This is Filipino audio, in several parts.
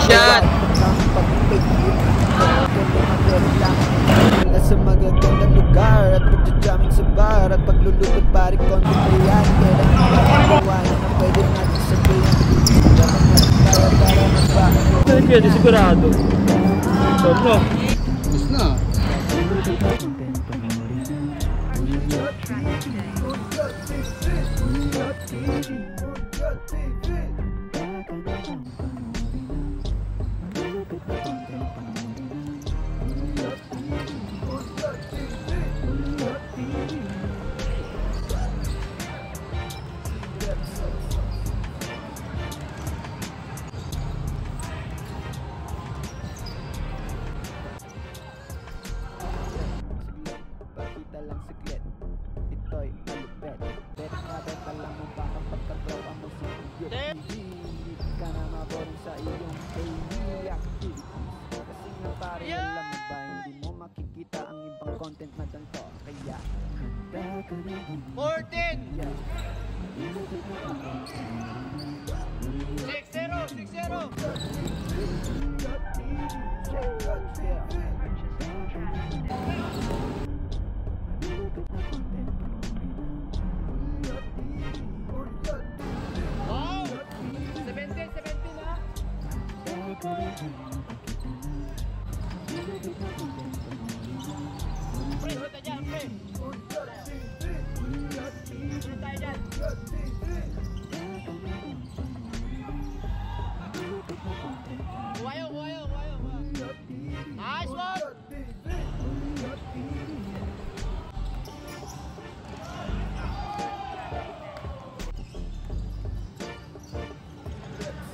Shot! Sa magagandang lugar at pagja-jamming sa bar at paglulupot pari konti pa yan. Kailangan na pwede natin sabihin. Dapat natin kaya para magbago. Pwede sigurado. Solo. Tapos na. Pakita lang saglit, ito'y malupet. Bet na bet, alam mo ba kapag kadraw ang musik. Hindi ka na maboring sa iyong daily activities. Kasi nga pare, alam mo ba, hindi mo makikita ang ibang content na ganito. Kaya, handa ka na 14! 6-0! Oh! 17 na? Pre, huwag dyan, pre! Huwag tayo dyan! Buhayo! Nice one!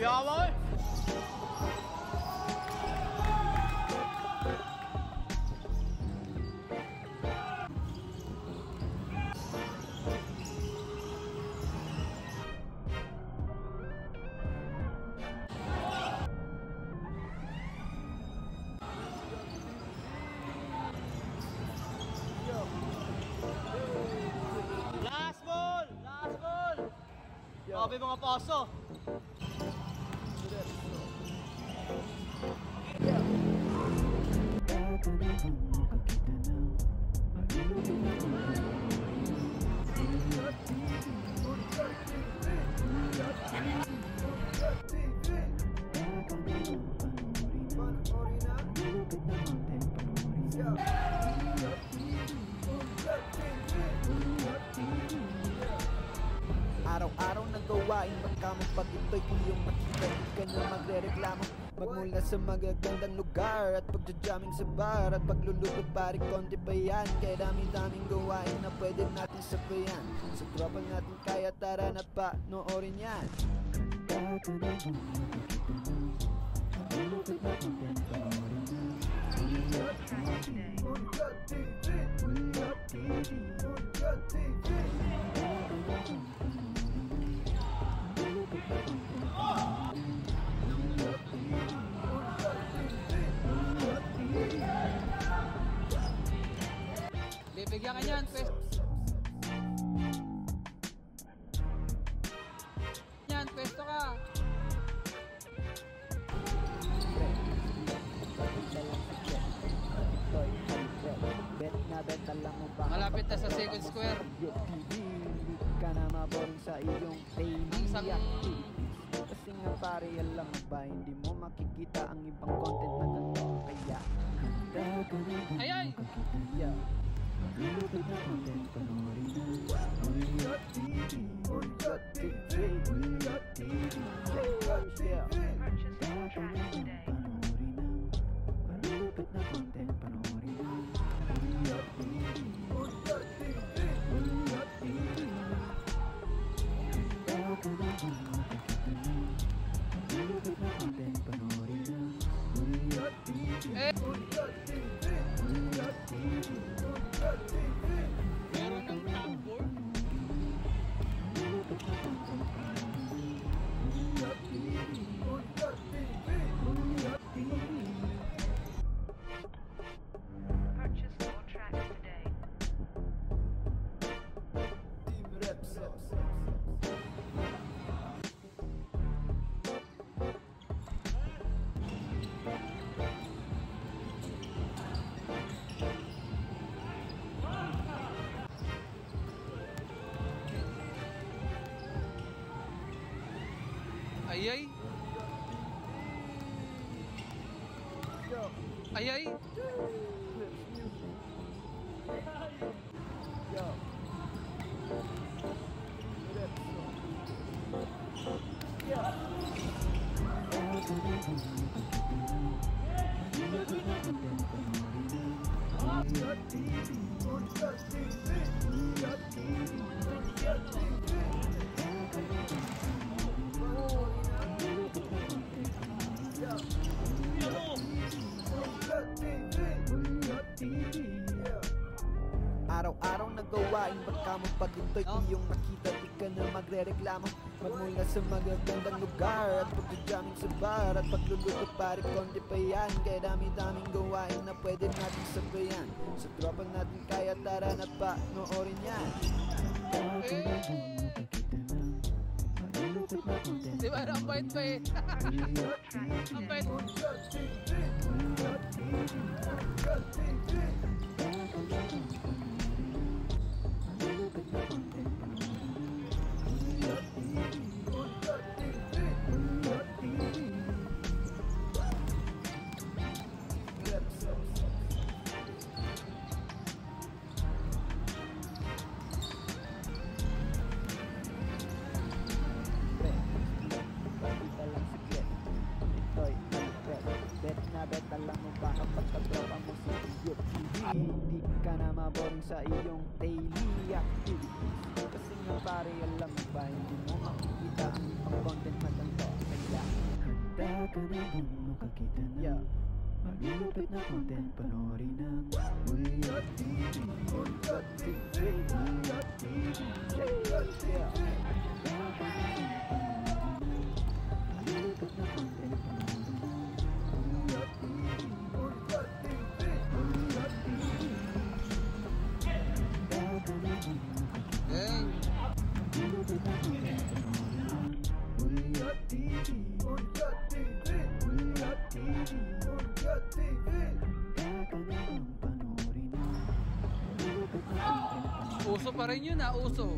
Yawa eh! Last ball! Sabi mga paso! Araw-araw na gawain magkamot pag ito'y iyong makita. Di ka na magre-reklamo. Magmula sa magagandang lugar at pagja-jamming sa bar at paglulupot pari konti pa yan. Kaya dami-daming gawain na pwede natin sabayan. Sa tropa natin kaya tara na pa noorin yan. Bibigyan ka niyan, pwesto ka. Malapit na sa second square. Hindi ka na maboring sa iyong daily activities. Kasi nga pare, alam mo ba, hindi mo makikita ang ibang content na ganito. Kaya, Ayay! yeah. Malulupit na content, panoorin na. Yeah. Malulupit na content, panoorin na. Meron ng top board. Ayay. Yo, Ayay. Clips Music. Yo. Clips. Araw-araw na gawain, ba't ka mo pag ito'y iyong nakita, di ka na magre-reklamo. Magmula sa magagandang lugar at pagjajamming sa bar at pagluluto pare konti pa yan. Kaya dami-daming gawain na pwede natin sabayan. Sa tropa natin kaya tara na pa noorin yan. Di ba? Ang bait pa eh. Ang bait. Bet alam mo ba kapag katropa mo si Good TV, hindi ka na maboring sa iyong daily activities. Kasi nga pare alam mo ba hindi mo makikita ang ibang content na ganito. Kaya handa ka na bang makakita na malulupit na content, panoorin ng Good TV. Good TV, Good TV, yeah. Malulupit na content, panoorin ng Uso pa rin yun, uso.